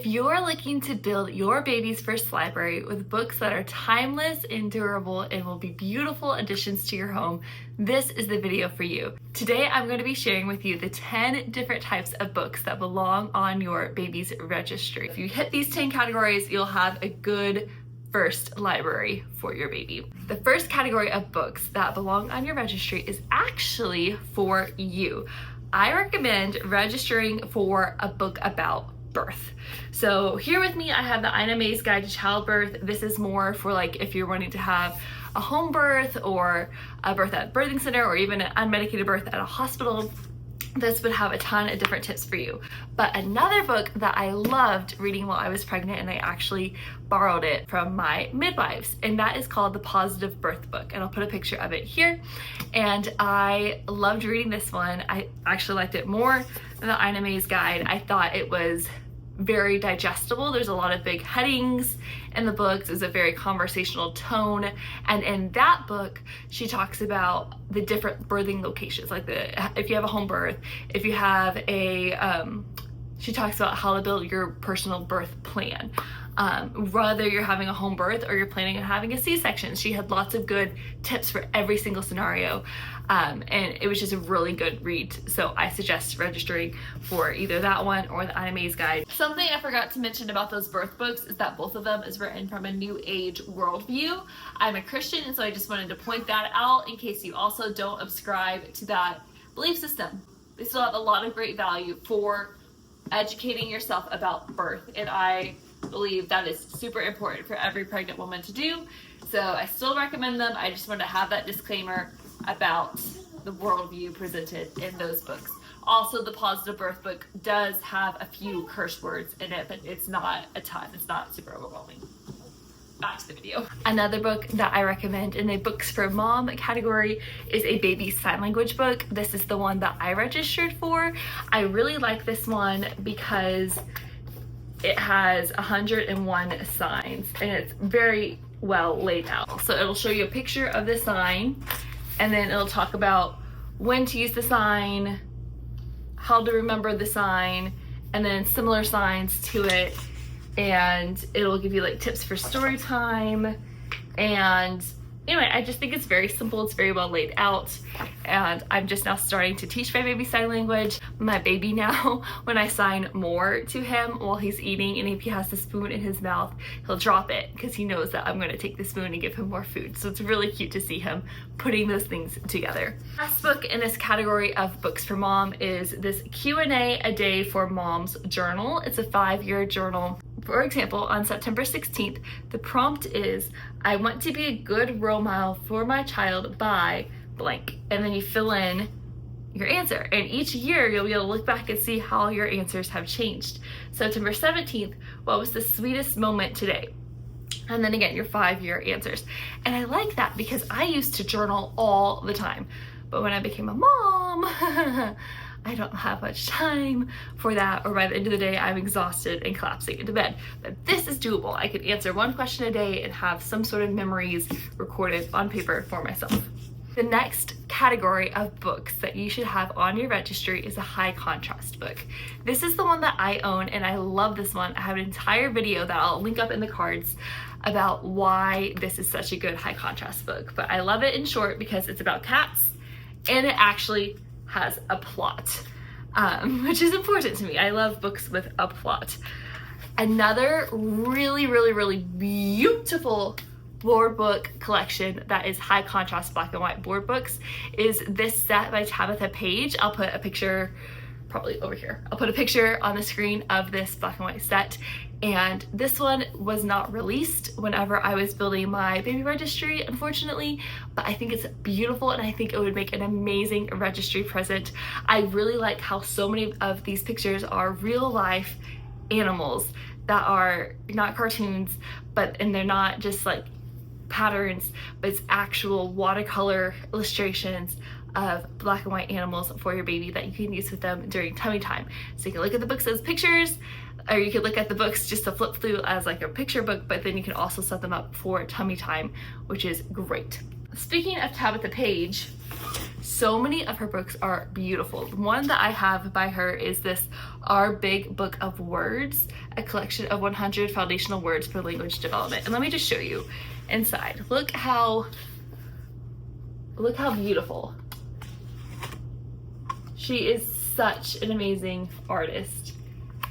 If you're looking to build your baby's first library with books that are timeless and durable and will be beautiful additions to your home, this is the video for you. Today I'm going to be sharing with you the 10 different types of books that belong on your baby's registry. If you hit these 10 categories, you'll have a good first library for your baby. The first category of books that belong on your registry is actually for you. I recommend registering for a book about birth. So here with me I have the Ina May's Guide to Childbirth. This is more for like if you're wanting to have a home birth or a birth at a birthing center or even an unmedicated birth at a hospital. This would have a ton of different tips for you. But another book that I loved reading while I was pregnant, and I actually borrowed it from my midwives, and that is called The Positive Birth Book, and I'll put a picture of it here. And I loved reading this one. I actually liked it more than the Ina May's Guide. I thought it was very digestible. There's a lot of big headings in the books. There's a very conversational tone, and in that book she talks about the different birthing locations, like if you have a home birth, if you have a she talks about how to build your personal birth plan, whether you're having a home birth or you're planning on having a C-section. She had lots of good tips for every single scenario, and it was just a really good read. So I suggest registering for either that one or the Ina May's Guide. Something I forgot to mention about those birth books is that both of them is written from a New Age worldview. I'm a Christian, and so I just wanted to point that out in case you also don't subscribe to that belief system. They still have a lot of great value for educating yourself about birth, and I believe that is super important for every pregnant woman to do. So I still recommend them. I just want to have that disclaimer about the worldview presented in those books. Also, the Positive Birth Book does have a few curse words in it, but it's not a ton. It's not super overwhelming. Back to the video. Another book that I recommend in the Books for Mom category is a baby sign language book. This is the one that I registered for. I really like this one because it has 101 signs and it's very well laid out. So it'll show you a picture of the sign, and then it'll talk about when to use the sign, how to remember the sign, and then similar signs to it. And it'll give you like tips for story time. And anyway, I just think it's very simple. It's very well laid out, and I'm just now starting to teach my baby sign language. My baby now, when I sign more to him while he's eating, and if he has the spoon in his mouth, he'll drop it because he knows that I'm going to take the spoon and give him more food. So it's really cute to see him putting those things together. Last book in this category of Books for Mom is this Q&A a Day for Moms journal. It's a 5-year journal. For example, on September 16th, the prompt is, I want to be a good role model for my child by blank. And then you fill in your answer. And each year you'll be able to look back and see how your answers have changed. September 17th, what was the sweetest moment today? And then again, your 5-year answers. And I like that because I used to journal all the time. But when I became a mom, I don't have much time for that, or by the end of the day I'm exhausted and collapsing into bed. But this is doable. I could answer one question a day and have some sort of memories recorded on paper for myself. The next category of books that you should have on your registry is a high contrast book. This is the one that I own, and I love this one. I have an entire video that I'll link up in the cards about why this is such a good high contrast book. But I love it in short because it's about cats, and it actually has a plot, which is important to me. I love books with a plot. Another really beautiful board book collection that is high contrast black and white board books is this set by Tabitha Page. I'll put a picture probably over here. I'll put a picture on the screen of this black and white set. And this one was not released whenever I was building my baby registry, unfortunately, but I think it's beautiful, and I think it would make an amazing registry present. I really like how so many of these pictures are real life animals that are not cartoons, and they're not just like patterns, but it's actual watercolor illustrations of black and white animals for your baby that you can use with them during tummy time. So you can look at the books as pictures, or you could look at the books just to flip through as like a picture book, but then you can also set them up for tummy time, which is great. Speaking of Tabitha Page, So many of her books are beautiful. The one that I have by her is this Our Big Book of Words, a collection of 100 foundational words for language development. And let me just show you inside. Look how beautiful. She is such an amazing artist,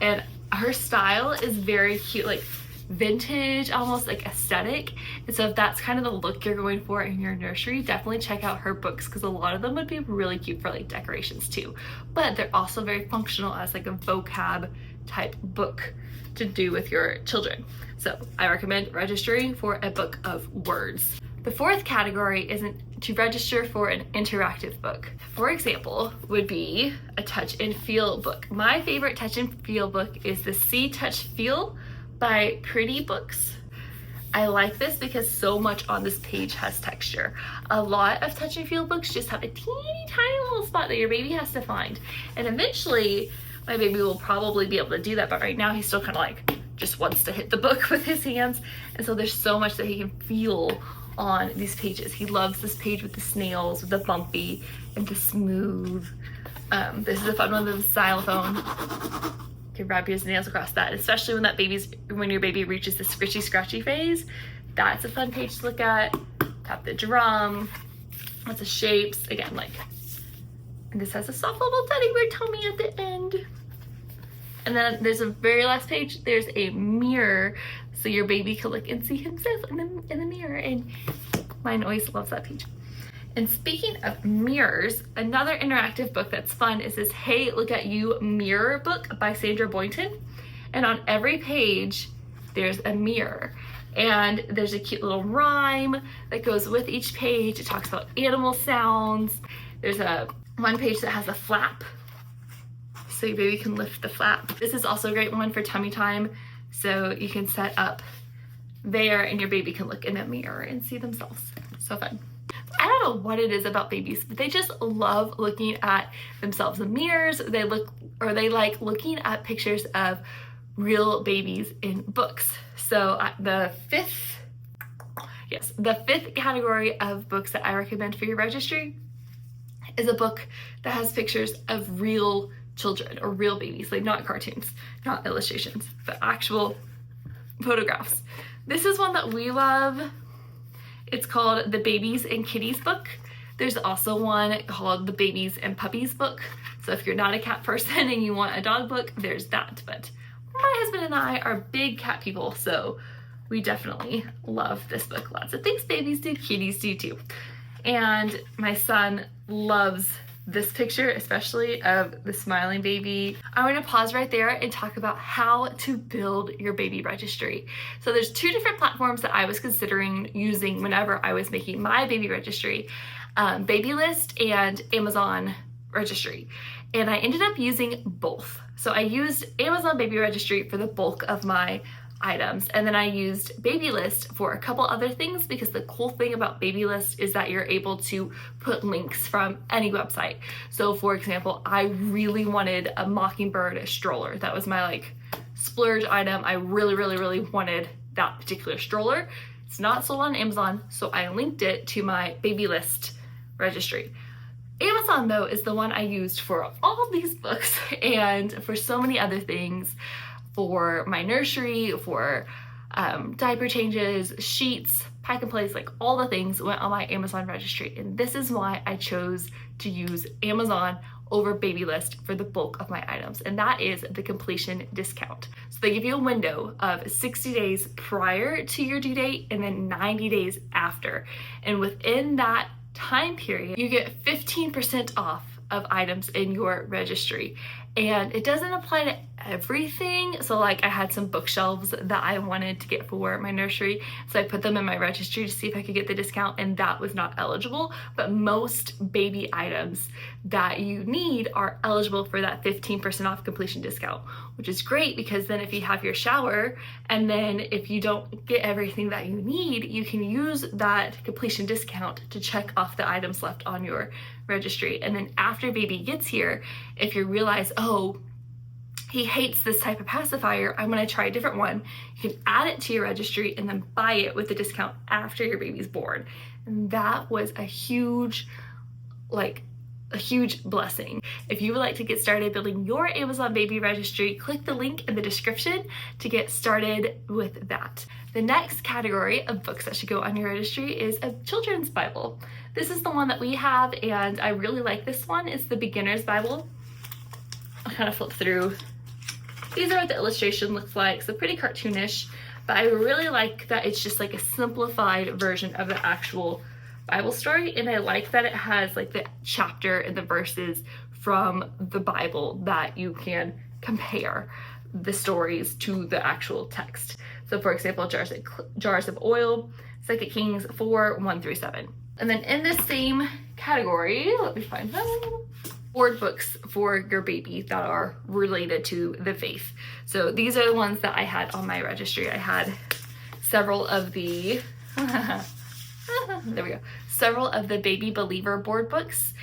and her style is very cute, like vintage, almost like aesthetic. And so if that's kind of the look you're going for in your nursery, definitely check out her books, because a lot of them would be really cute for like decorations too. But they're also very functional as like a vocab type book to do with your children. So I recommend Registry for a book of words. The fourth category is to register for an interactive book. For example, would be a touch and feel book. My favorite touch and feel book is the See, Touch, Feel by Pretty Books. I like this because so much on this page has texture. A lot of touch and feel books just have a teeny tiny little spot that your baby has to find. And eventually my baby will probably be able to do that, but right now he's still kind of like just wants to hit the book with his hands. And so there's so much that he can feel on these pages. He loves this page with the snails, with the bumpy and the smooth. This is a fun one with the xylophone. You can wrap your nails across that, especially when your baby reaches the scritchy scratchy phase. That's a fun page to look at. Tap the drum, lots of shapes. Again, and this has a soft little teddy bear tummy at the end. And then there's a very last page, there's a mirror, so your baby can look and see himself in the mirror, and mine always loves that page. And speaking of mirrors, another interactive book that's fun is this Hey Look at You Mirror book by Sandra Boynton. And on every page, there's a mirror. And there's a cute little rhyme that goes with each page. It talks about animal sounds. There's one page that has a flap, so your baby can lift the flap. This is also a great one for tummy time. So you can set up there and your baby can look in a mirror and see themselves. So fun. I don't know what it is about babies, but they just love looking at themselves in mirrors. They like looking at pictures of real babies in books. So the fifth category of books that I recommend for your registry is a book that has pictures of real children or real babies, like not cartoons, not illustrations, but actual photographs. This is one that we love. It's called the Babies and Kitties book. There's also one called the Babies and Puppies book. So if you're not a cat person and you want a dog book, there's that. But my husband and I are big cat people, so we definitely love this book. Lots of things babies do, kitties do too. And my son loves this picture, especially of the smiling baby. I'm going to pause right there and talk about how to build your baby registry. So there's two different platforms that I was considering using whenever I was making my baby registry, Babylist and Amazon Registry. And I ended up using both. So I used Amazon Baby Registry for the bulk of my items, and then I used Babylist for a couple other things, because the cool thing about Babylist is that you're able to put links from any website. So for example, I really wanted a Mockingbird stroller. That was my splurge item. I really wanted that particular stroller. It's not sold on Amazon, so I linked it to my Babylist registry. Amazon though is the one I used for all these books and for so many other things. For my nursery, for diaper changes, sheets, pack and place, all the things went on my Amazon registry. And this is why I chose to use Amazon over Babylist for the bulk of my items. And that is the completion discount. So they give you a window of 60 days prior to your due date and then 90 days after. And within that time period, you get 15% off of items in your registry. And it doesn't apply to everything. So I had some bookshelves that I wanted to get for my nursery, so I put them in my registry to see if I could get the discount, and that was not eligible. But most baby items that you need are eligible for that 15% off completion discount, which is great, because then if you have your shower and then if you don't get everything that you need, you can use that completion discount to check off the items left on your registry. And then after baby gets here, if you realize, oh, he hates this type of pacifier, I'm gonna try a different one, you can add it to your registry and then buy it with the discount after your baby's born. And that was a huge like a huge blessing. If you would like to get started building your Amazon baby registry, click the link in the description to get started with that. The next category of books that should go on your registry is a children's Bible. This is the one that we have, and I really like this one. It's the Beginner's Bible. I'll kind of flip through. These are what the illustration looks like, so pretty cartoonish, but I really like that it's just like a simplified version of the actual Bible story, and I like that it has like the chapter and the verses from the Bible that you can compare the stories to the actual text. So for example, Jars of Oil, 2 Kings 4, 1 through 7. And then in the same category, let me find them, board books for your baby that are related to the faith. So these are the ones that I had on my registry. I had several of the, there we go, several of the Baby Believer board books.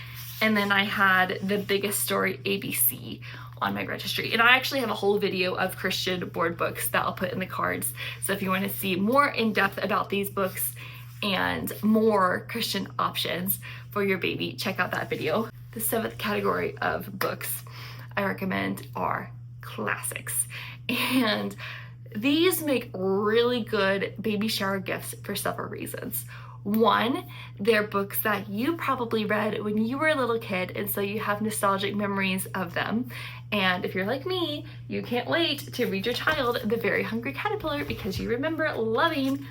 And then I had the Biggest Story ABC on my registry. And I actually have a whole video of Christian board books that I'll put in the cards. So if you want to see more in depth about these books and more Christian options for your baby, check out that video. The 7th category of books I recommend are classics. And these make really good baby shower gifts for several reasons. One, they're books that you probably read when you were a little kid, and so you have nostalgic memories of them. And if you're like me, you can't wait to read your child The Very Hungry Caterpillar because you remember loving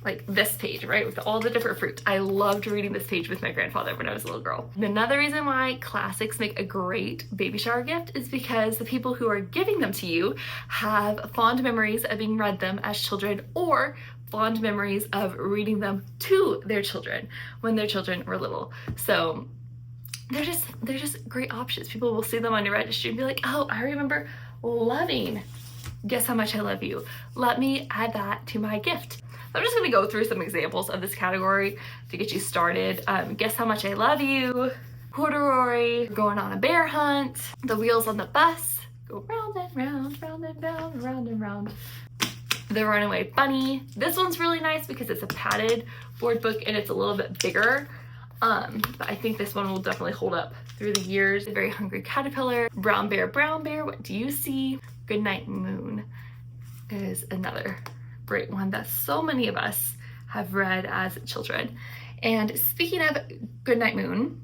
like this page, right, with all the different fruit. I loved reading this page with my grandfather when I was a little girl. And another reason why classics make a great baby shower gift is because the people who are giving them to you have fond memories of being read them as children, or fond memories of reading them to their children when their children were little. So they're just great options. People will see them on your registry and be like, oh, I remember loving Guess How Much I Love You. Let me add that to my gift. I'm just gonna go through some examples of this category to get you started. Guess How Much I Love You, Corduroy, Going on a Bear Hunt, The Wheels on the Bus, Go round and round, round and round, round and round. The Runaway Bunny. This one's really nice because it's a padded board book and it's a little bit bigger. But I think this one will definitely hold up through the years. The Very Hungry Caterpillar, Brown Bear, What Do You See? Goodnight Moon is another great one that so many of us have read as children. And speaking of Goodnight Moon,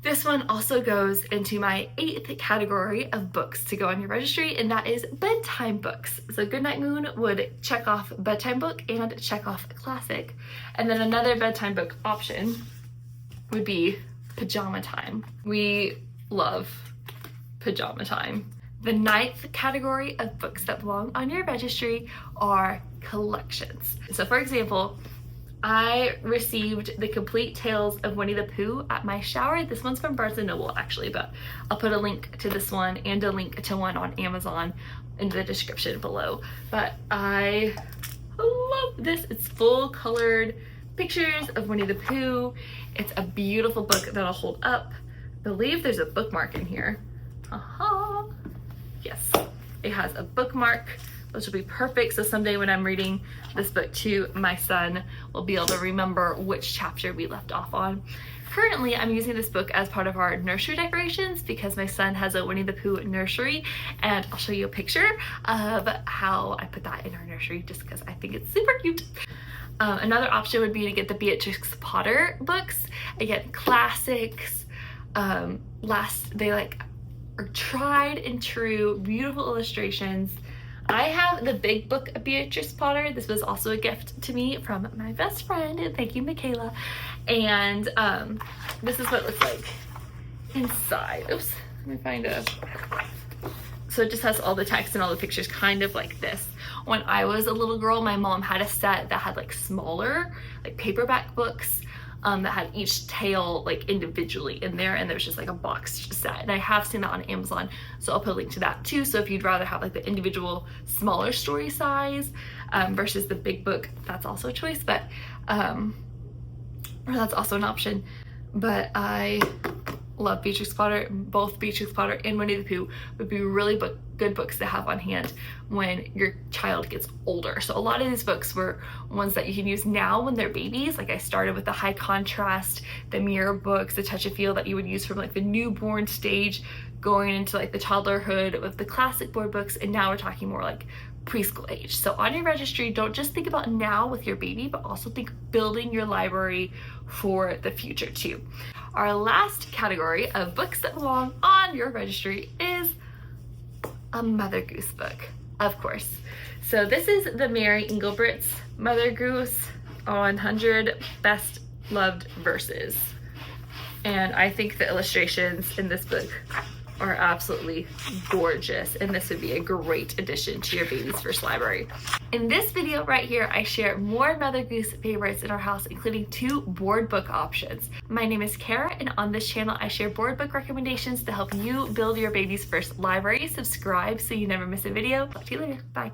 this one also goes into my 8th category of books to go on your registry, and that is bedtime books. So Goodnight Moon would check off bedtime book and check off classic. And then another bedtime book option would be pajama time. We love pajama time. The 9th category of books that belong on your registry are collections. So for example, I received the complete tales of Winnie the Pooh at my shower. This one's from Barnes & Noble actually, but I'll put a link to this one and a link to one on Amazon in the description below. But I love this. It's full colored pictures of Winnie the Pooh. It's a beautiful book that'll hold up. I believe there's a bookmark in here. Yes, it has a bookmark, which will be perfect. So someday when I'm reading this book to my son, we'll be able to remember which chapter we left off on. Currently, I'm using this book as part of our nursery decorations because my son has a Winnie the Pooh nursery, and I'll show you a picture of how I put that in our nursery just because I think it's super cute. Another option would be to get the Beatrix Potter books. Again, classics. They are tried and true, beautiful illustrations. I have the big book of Beatrix Potter. This was also a gift to me from my best friend, and thank you, Michaela. And this is what it looks like inside. Oops, let me find a... So it just has all the text and all the pictures kind of like this. When I was a little girl, my mom had a set that had like smaller, like paperback books that had each tale like individually in there, and there was just like a box set, and I have seen that on Amazon, so I'll put a link to that too. So if you'd rather have like the individual smaller story size versus the big book, that's also a choice, but or that's also an option. But I love Beatrix Potter. Both Beatrix Potter and Winnie the Pooh would be really good books to have on hand when your child gets older. So a lot of these books were ones that you can use now when they're babies. Like I started with the high contrast, the mirror books, the touch and feel that you would use from like the newborn stage going into like the toddlerhood with the classic board books, and now we're talking more like preschool age. So on your registry, don't just think about now with your baby, but also think building your library for the future too. Our last category of books that belong on your registry is a Mother Goose book, of course. So this is the Mary Engelbrecht's Mother Goose 100 Best Loved Verses. And I think the illustrations in this book are absolutely gorgeous, and this would be a great addition to your baby's first library. In this video right here, I share more Mother Goose favorites in our house, including 2 board book options. My name is Kara, and on this channel, I share board book recommendations to help you build your baby's first library. Subscribe so you never miss a video. Talk to you later. Bye.